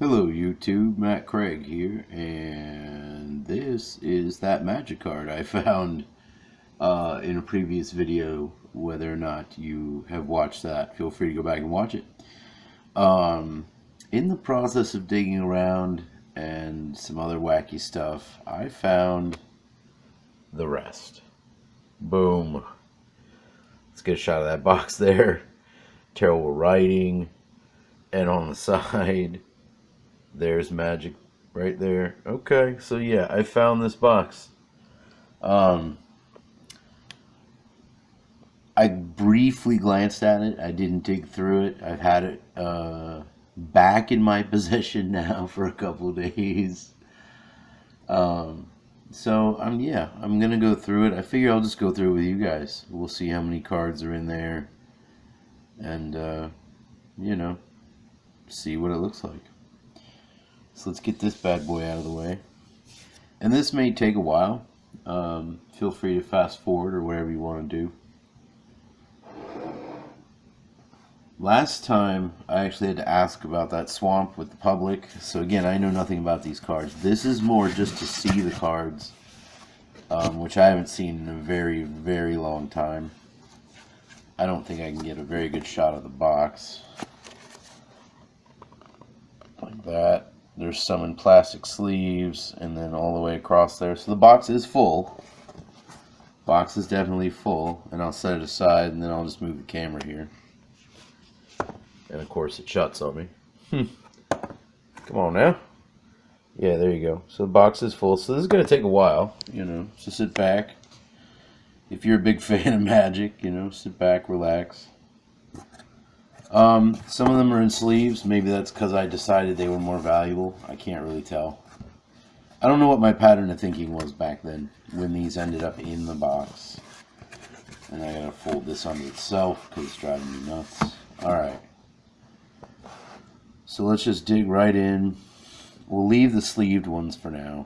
Hello YouTube, Matt Craig here, and this is that magic card I found in a previous video. Whether or not you have watched that, feel free to go back and watch it. In the process of digging around and some other wacky stuff, I found the rest. Boom. Let's get a shot of that box there. Terrible writing, and on the side there's magic right there. Okay, so yeah, I found this box. I briefly glanced at it. I didn't dig through it. I've had it back in my possession now for a couple of days. So I'm gonna go through it. I figure I'll just go through it with you guys. We'll see how many cards are in there, and see what it looks like. So let's get this bad boy out of the way. And this may take a while. Feel free to fast forward or whatever you want to do. Last time I actually had to ask about that swamp with the public. So again, I know nothing about these cards. This is more just to see the cards, which I haven't seen in a very, very long time. I don't think I can get a very good shot of the box. Like that. There's some in plastic sleeves, and then all the way across there. So the box is full. Box is definitely full, and I'll set it aside, and then I'll just move the camera here. And of course it shuts on me. Come on now. Yeah, there you go. So the box is full. So this is going to take a while, so sit back. If you're a big fan of magic, sit back, relax. Some of them are in sleeves. Maybe that's because I decided they were more valuable. I can't really tell. I don't know what my pattern of thinking was back then when these ended up in the box. And I gotta fold this onto itself because it's driving me nuts. Alright. So let's just dig right in. We'll leave the sleeved ones for now.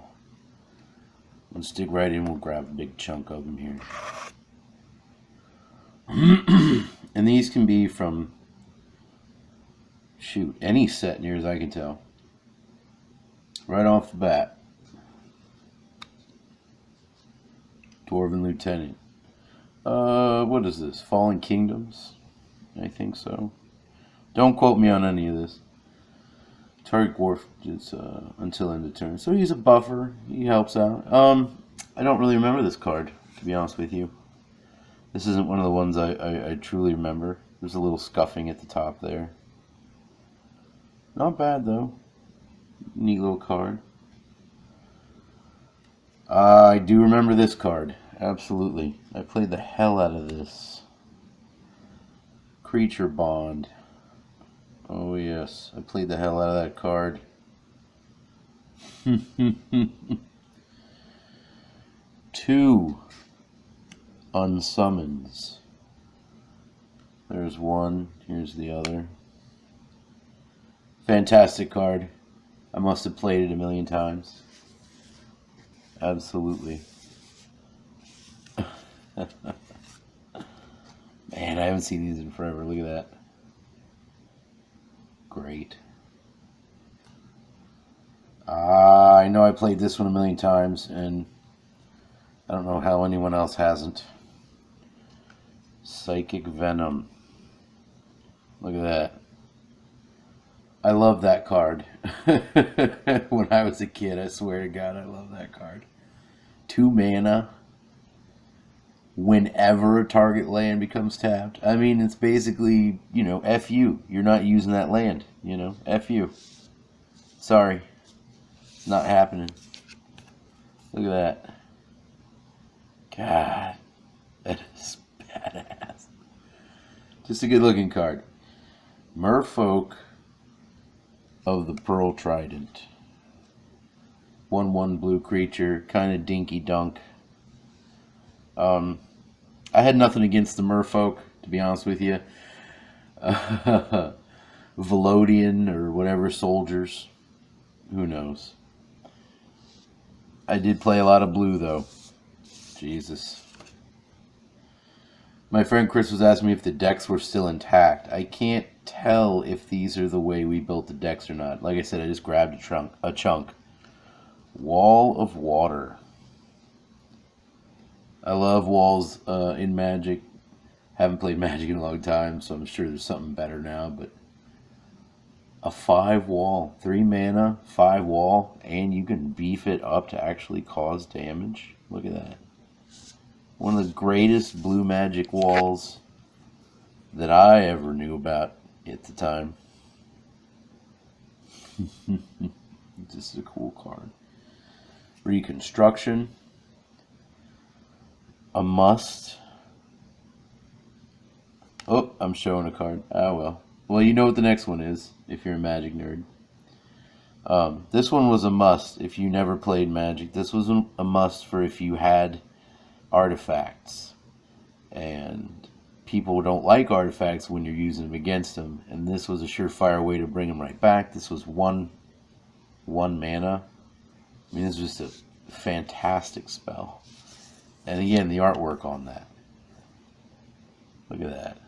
Let's dig right in. We'll grab a big chunk of them here. And these can be from, shoot, any set near as I can tell. Right off the bat. Dwarven Lieutenant. What is this? Fallen Kingdoms? I think so. Don't quote me on any of this. Target Dwarf is until end of turn. So he's a buffer. He helps out. I don't really remember this card, to be honest with you. This isn't one of the ones I truly remember. There's a little scuffing at the top there. Not bad though. Neat little card. I do remember this card. Absolutely. I played the hell out of this. Creature Bond. Oh yes. I played the hell out of that card. Two unsummons. There's one. Here's the other. Fantastic card. I must have played it a million times. Absolutely. Man, I haven't seen these in forever. Look at that. Great. I know I played this one a million times, and I don't know how anyone else hasn't. Psychic Venom. Look at that. I love that card. When I was a kid, I swear to God, I love that card. 2 mana. Whenever a target land becomes tapped. I mean, it's basically, F you. You're not using that land, F you. Sorry. It's not happening. Look at that. God. That is badass. Just a good looking card. Merfolk of the Pearl Trident. 1/1 blue creature, kind of dinky dunk. I had nothing against the merfolk, to be honest with you. Velodian or whatever soldiers. Who knows? I did play a lot of blue though. Jesus. My friend Chris was asking me if the decks were still intact. I can't tell if these are the way we built the decks or not. Like I said, I just grabbed a chunk. Wall of Water. I love walls in Magic. Haven't played Magic in a long time, so I'm sure there's something better now, but a 5-wall, 3 mana, 5-wall, and you can beef it up to actually cause damage. Look at that. One of the greatest blue Magic walls that I ever knew about at the time. This is a cool card. Reconstruction. A must. Oh, I'm showing a card. Ah, well. Well, you know what the next one is, if you're a Magic nerd. This one was a must if you never played Magic. This was a must for if you had artifacts. And people don't like artifacts when you're using them against them. And this was a surefire way to bring them right back. This was one mana. I mean, this was just a fantastic spell. And again, the artwork on that. Look at that.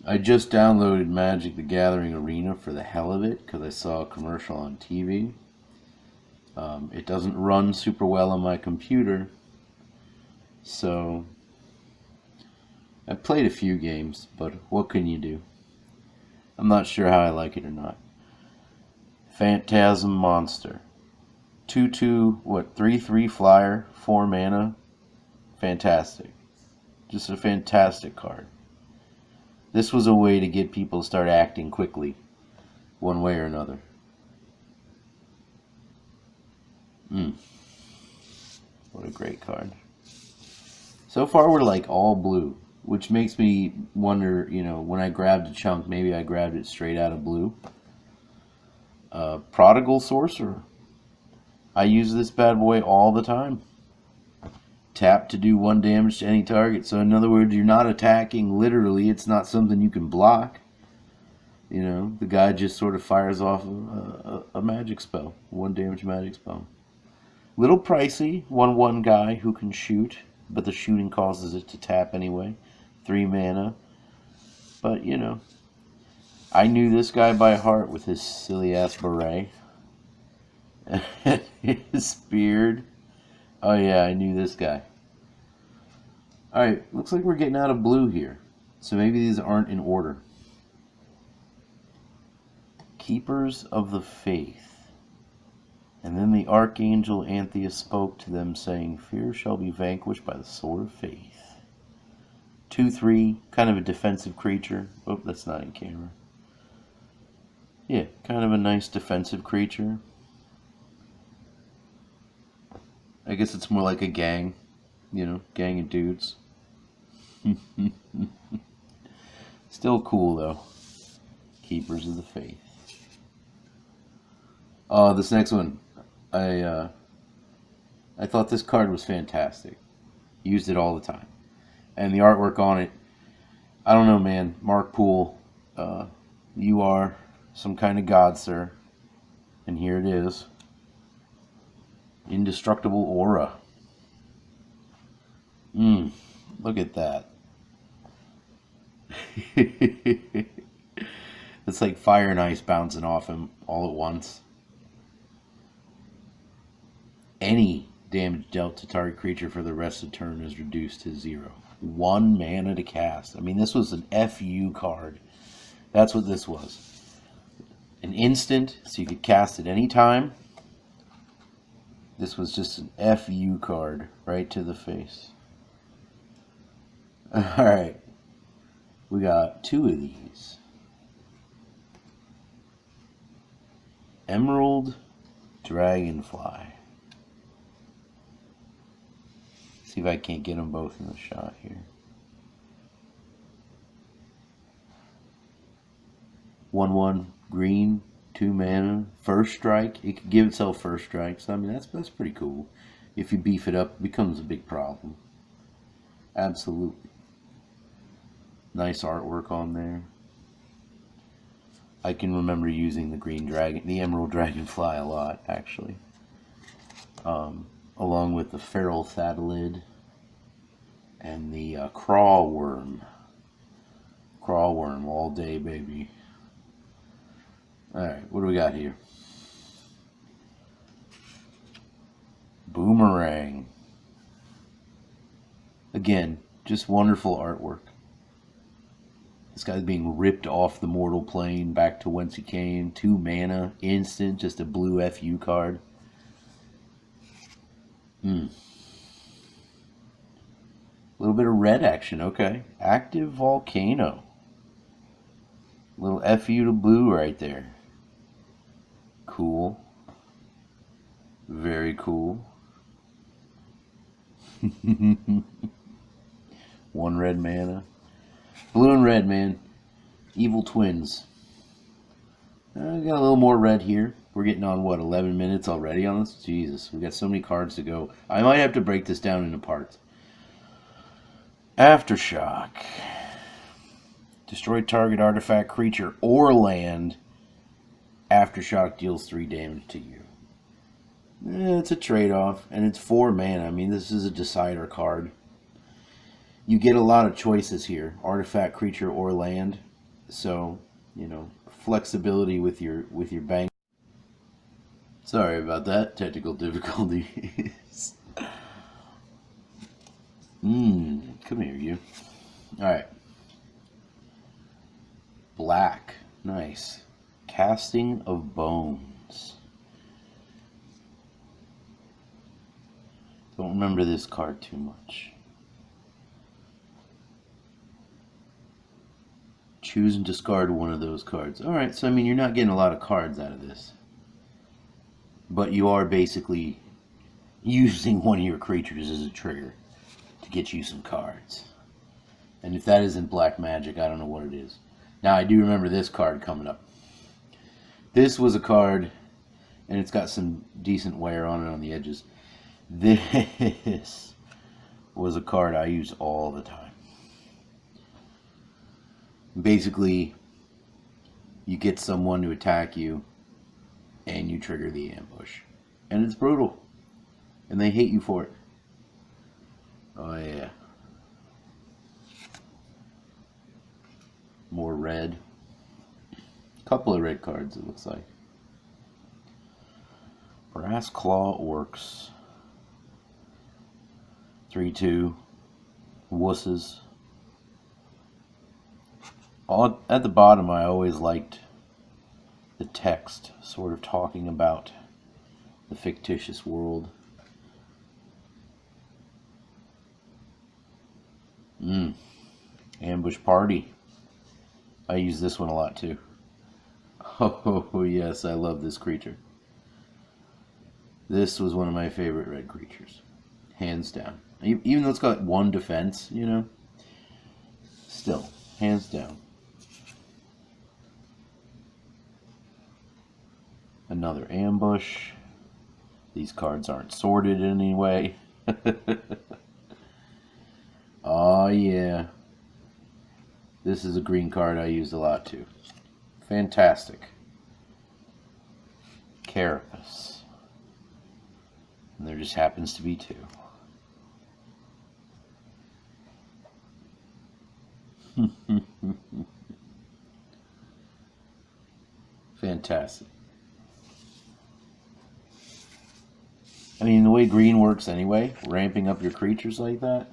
I just downloaded Magic the Gathering Arena for the hell of it because I saw a commercial on TV. It doesn't run super well on my computer, so I played a few games, but what can you do? I'm not sure how I like it or not. Phantasm Monster. 2/2, 3/3 flyer, 4 mana. Fantastic. Just a fantastic card. This was a way to get people to start acting quickly, one way or another. What a great card. So far we're like all blue, which makes me wonder, you know, when I grabbed a chunk, maybe I grabbed it straight out of blue. Prodigal Sorcerer. I use this bad boy all the time. Tap to do 1 damage to any target. So in other words, you're not attacking literally. It's not something you can block. You know, the guy just sort of fires off a magic spell. 1 damage magic spell. Little pricey. 1/1 guy who can shoot, but the shooting causes it to tap anyway. 3 mana. But, you know, I knew this guy by heart with his silly ass beret. His beard. Oh yeah, I knew this guy. Alright, looks like we're getting out of blue here. So maybe these aren't in order. Keepers of the Faith. And then the Archangel Antheus spoke to them, saying, Fear shall be vanquished by the sword of faith. 2/3, kind of a defensive creature. Oh, that's not in camera. Yeah, kind of a nice defensive creature. I guess it's more like a gang, you know, gang of dudes. Still cool though. Keepers of the Faith. This next one, I thought this card was fantastic. Used it all the time, and the artwork on it. I don't know, man. Mark Poole, you are some kind of god, sir. And here it is. Indestructible Aura. Look at that. It's like fire and ice bouncing off him all at once. Any damage dealt to target creature for the rest of the turn is reduced to 0. 1 mana to cast. I mean, this was an FU card. That's what this was. An instant, so you could cast it any time. This was just an FU card right to the face. Alright. We got 2 of these. Emerald Dragonfly. See if I can't get them both in the shot here. 1/1 green, 2 mana, first strike. It can give itself first strike. So I mean that's pretty cool. If you beef it up, it becomes a big problem. Absolutely. Nice artwork on there. I can remember using the Emerald Dragonfly a lot, actually. Along with the Feral Thadalid. And the crawl worm. Crawl worm all day, baby. Alright, what do we got here? Boomerang. Again, just wonderful artwork. This guy's being ripped off the mortal plane back to whence he came. 2 mana, instant, just a blue FU card. A little bit of red action, okay. Active Volcano. Little FU to blue right there. Cool. Very cool. 1 red mana. Blue and red, man. Evil twins. I got a little more red here. We're getting on, what, 11 minutes already on this? Jesus, we got so many cards to go. I might have to break this down into parts. Aftershock. Destroy target artifact, creature, or land. Aftershock deals 3 damage to you. It's a trade-off, and it's 4 mana. I mean, this is a decider card. You get a lot of choices here. Artifact, creature, or land. So, you know, flexibility with your bank. Sorry about that. Technical difficulties. Come here, you. Alright. Black. Nice. Casting of Bones. Don't remember this card too much. Choose and discard one of those cards. Alright, so I mean, you're not getting a lot of cards out of this. But you are basically using one of your creatures as a trigger to get you some cards. And if that isn't black magic, I don't know what it is. Now, I do remember this card coming up. This was a card, and it's got some decent wear on it on the edges. This was a card I use all the time. Basically, you get someone to attack you, and you trigger the ambush. And it's brutal. And they hate you for it. Oh yeah. More red. Couple of red cards, it looks like. Brass Claw Orcs. 3/2. Wusses. At the bottom, I always liked the text, sort of talking about the fictitious world. Ambush Party. I use this one a lot too. Oh yes, I love this creature. This was one of my favorite red creatures. Hands down. Even though it's got 1 defense, you know, still, hands down. Another ambush. These cards aren't sorted in any way. Oh yeah. This is a green card I used a lot too. Fantastic. Carapace. And there just happens to be 2. Fantastic. I mean, the way green works anyway, ramping up your creatures like that.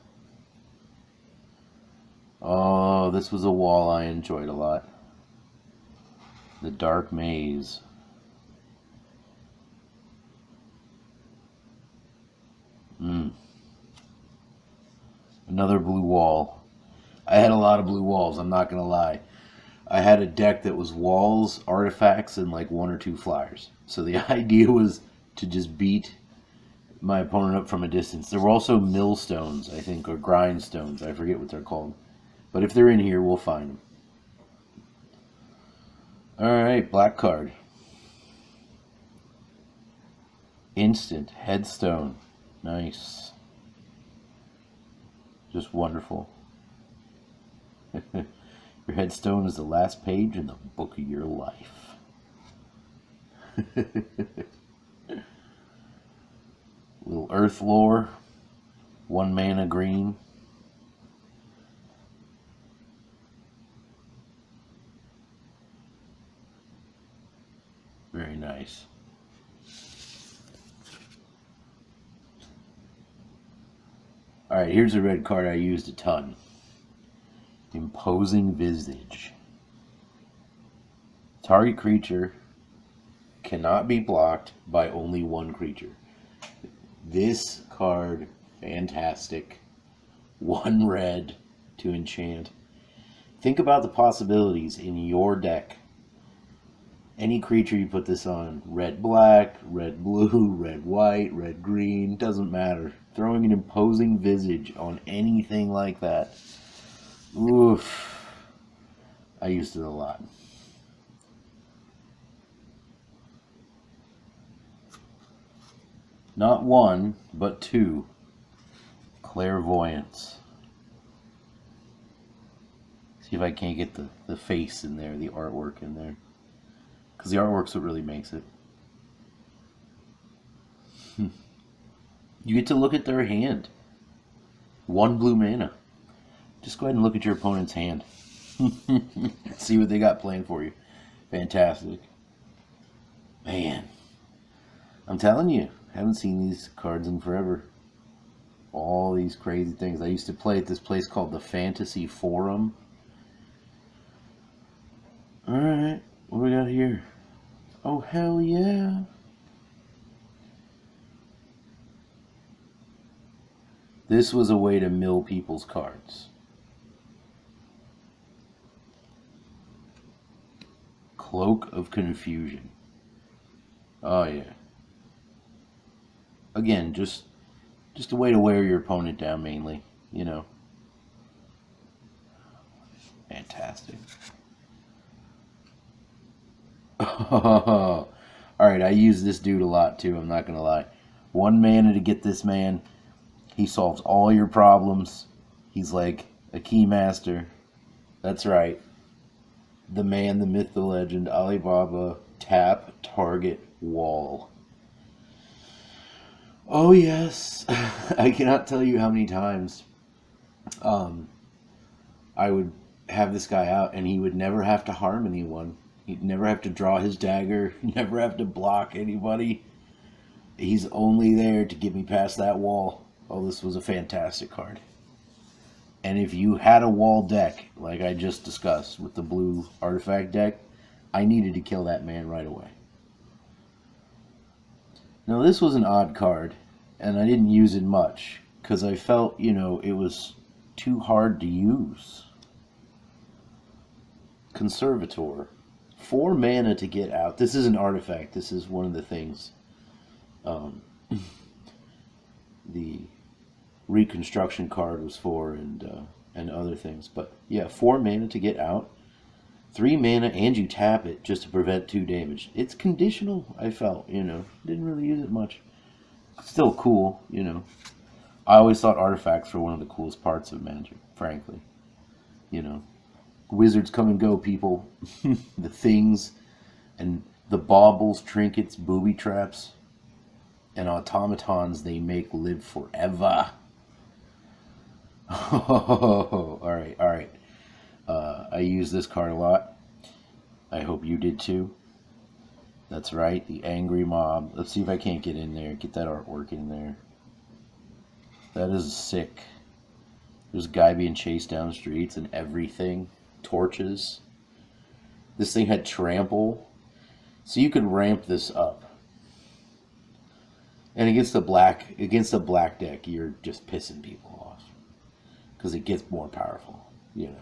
Oh, this was a wall I enjoyed a lot. The Dark Maze. Another blue wall. I had a lot of blue walls, I'm not going to lie. I had a deck that was walls, artifacts, and like 1 or 2 flyers. So the idea was to just beat my opponent up from a distance. There were also millstones, I think, or grindstones. I forget what they're called. But if they're in here, we'll find them. Alright, black card. Instant. Headstone. Nice. Just wonderful. Your headstone is the last page in the book of your life. Little earth lore. 1 mana green. Very nice. Alright, here's a red card I used a ton. Imposing Visage. Target creature cannot be blocked by only one creature. This card, fantastic. 1 red to enchant. Think about the possibilities in your deck. Any creature you put this on, red-black, red-blue, red-white, red-green, doesn't matter. Throwing an Imposing Visage on anything like that. Oof. I used it a lot. Not 1, but 2. Clairvoyance. See if I can't get the face in there, the artwork in there. Because the artwork's what really makes it. You get to look at their hand. 1 blue mana. Just go ahead and look at your opponent's hand. See what they got planned for you. Fantastic. Man. I'm telling you, I haven't seen these cards in forever. All these crazy things. I used to play at this place called the Fantasy Forum. Alright, what do we got here? Oh, hell yeah. This was a way to mill people's cards. Cloak of Confusion. Oh, yeah. Again, just a way to wear your opponent down, mainly. You know. Fantastic. Alright, I use this dude a lot, too. I'm not going to lie. 1 mana to get this man. He solves all your problems. He's like a keymaster. That's right. The man, the myth, the legend, Alibaba. Tap, target, wall. Oh, yes. I cannot tell you how many times I would have this guy out and he would never have to harm anyone. He'd never have to draw his dagger. Never have to block anybody. He's only there to get me past that wall. Oh, this was a fantastic card. And if you had a wall deck, like I just discussed with the blue artifact deck, I needed to kill that man right away. Now, this was an odd card, and I didn't use it much, because I felt, you know, it was too hard to use. Conservator. 4 mana to get out. This is an artifact. This is one of the things the reconstruction card was for, and other things. But yeah, 4 mana to get out. 3 mana and you tap it just to prevent 2 damage. It's conditional, I felt, you know. Didn't really use it much. Still cool, you know. I always thought artifacts were one of the coolest parts of Magic, frankly. You know. Wizards come and go, people. The things and the baubles, trinkets, booby traps, and automatons they make live forever. Oh, alright, alright. I use this card a lot. I hope you did too. That's right, the Angry Mob. Let's see if I can't get in there, get that artwork in there. That is sick. There's a guy being chased down the streets and everything. Torches. This thing had trample. So you could ramp this up. And against the black deck, you're just pissing people off. Because it gets more powerful, you know.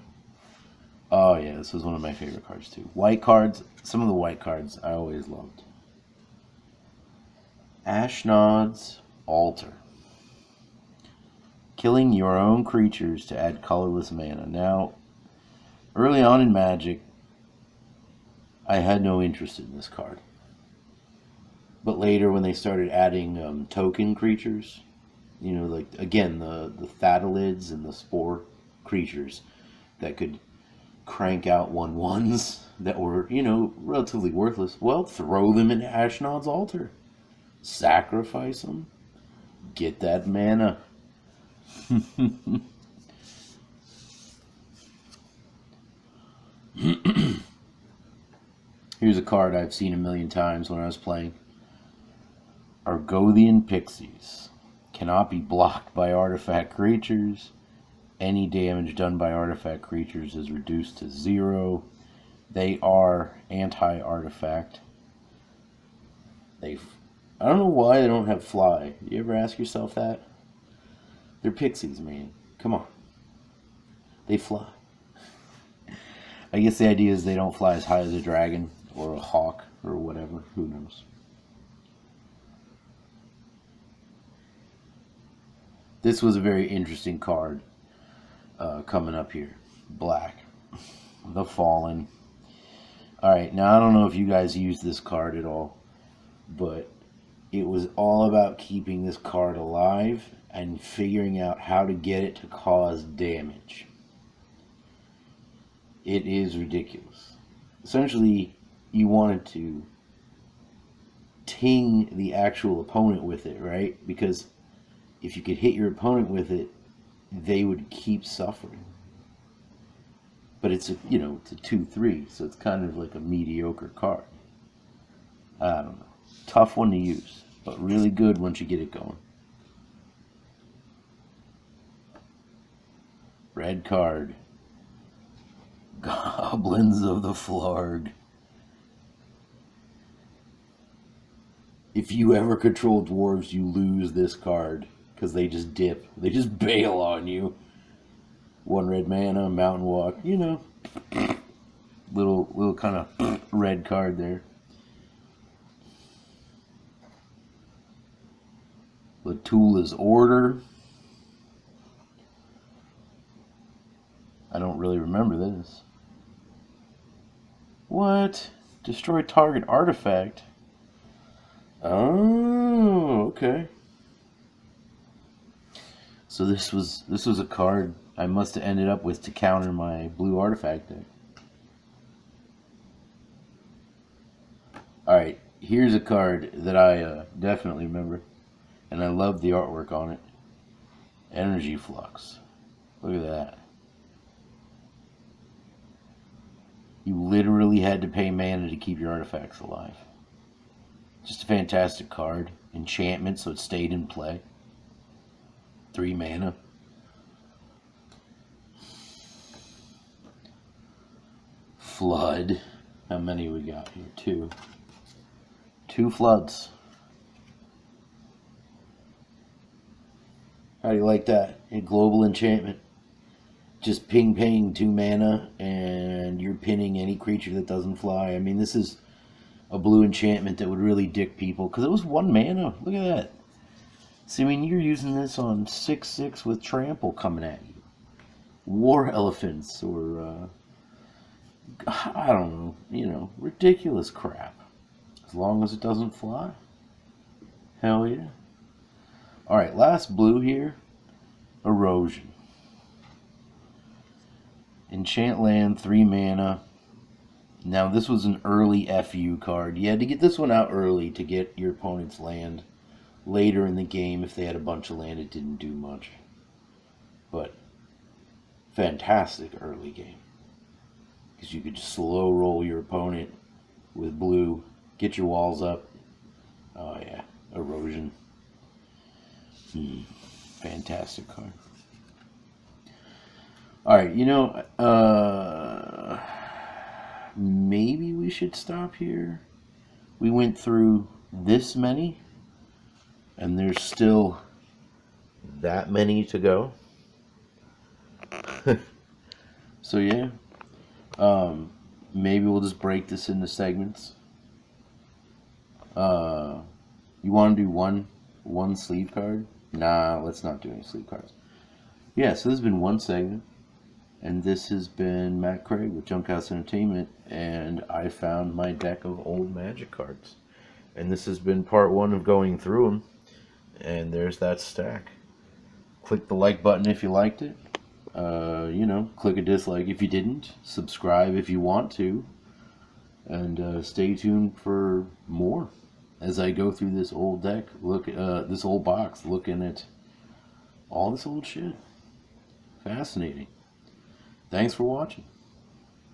Oh yeah, this was one of my favorite cards too. White cards, some of the white cards I always loved. Ashnod's Altar. Killing your own creatures to add colorless mana. Now, early on in Magic, I had no interest in this card. But later when they started adding token creatures, you know, like, again, the Thadalids and the Spore creatures that could crank out 1/1s that were, you know, relatively worthless. Well, throw them into Ashnod's Altar. Sacrifice them. Get that mana. Here's a card I've seen a million times when I was playing. Argothian Pixies. Cannot be blocked by artifact creatures. Any damage done by artifact creatures is reduced to 0. They are anti-artifact. I don't know why they don't have fly. You ever ask yourself that? They're pixies, man. Come on. They fly. I guess the idea is they don't fly as high as a dragon or a hawk or whatever. Who knows? This was a very interesting card coming up here. Black. The Fallen. Alright, now I don't know if you guys use this card at all, but it was all about keeping this card alive and figuring out how to get it to cause damage. It is ridiculous. Essentially, you wanted to ting the actual opponent with it, right? Because if you could hit your opponent with it, they would keep suffering. But it's a, it's a 2/3, so it's kind of like a mediocre card. I don't know. Tough one to use, but really good once you get it going. Red card. Goblins of the Flarg. If you ever control dwarves, you lose this card, because they just dip. They just bail on you. 1 red mana, Mountain Walk, little kind of red card there. Latula's Order. I don't really remember this. What? Destroy target artifact? Oh, okay. So this was a card I must have ended up with to counter my blue artifact deck. Alright, here's a card that I definitely remember, and I love the artwork on it. Energy Flux. Look at that. You literally had to pay mana to keep your artifacts alive. Just a fantastic card. Enchantment, so it stayed in play. 3 mana. Flood. How many we got here? 2. 2 floods. How do you like that? A global enchantment. Just paying 2 mana, and you're pinning any creature that doesn't fly. I mean, this is a blue enchantment that would really dick people, because it was 1 mana. Look at that. See, I mean, you're using this on 6/6 with trample coming at you. War elephants, or, I don't know, ridiculous crap. As long as it doesn't fly. Hell yeah. Alright, last blue here. Erosion. Enchant land, 3 mana. Now, this was an early FU card. You had to get this one out early to get your opponent's land. Later in the game, if they had a bunch of land, it didn't do much. But, fantastic early game. Because you could just slow roll your opponent with blue. Get your walls up. Oh yeah, Erosion. Fantastic card. Alright, maybe we should stop here. We went through this many, and there's still that many to go. So yeah, maybe we'll just break this into segments. You want to do one sleeve card? Nah, let's not do any sleeve cards. Yeah, so this has been one segment. And this has been Matt Craig with Junkhouse Entertainment, and I found my deck of old Magic cards. And this has been part 1 of going through them, and there's that stack. Click the like button if you liked it. Click a dislike if you didn't. Subscribe if you want to. And stay tuned for more as I go through this old deck, this old box, looking at all this old shit. Fascinating. Thanks for watching.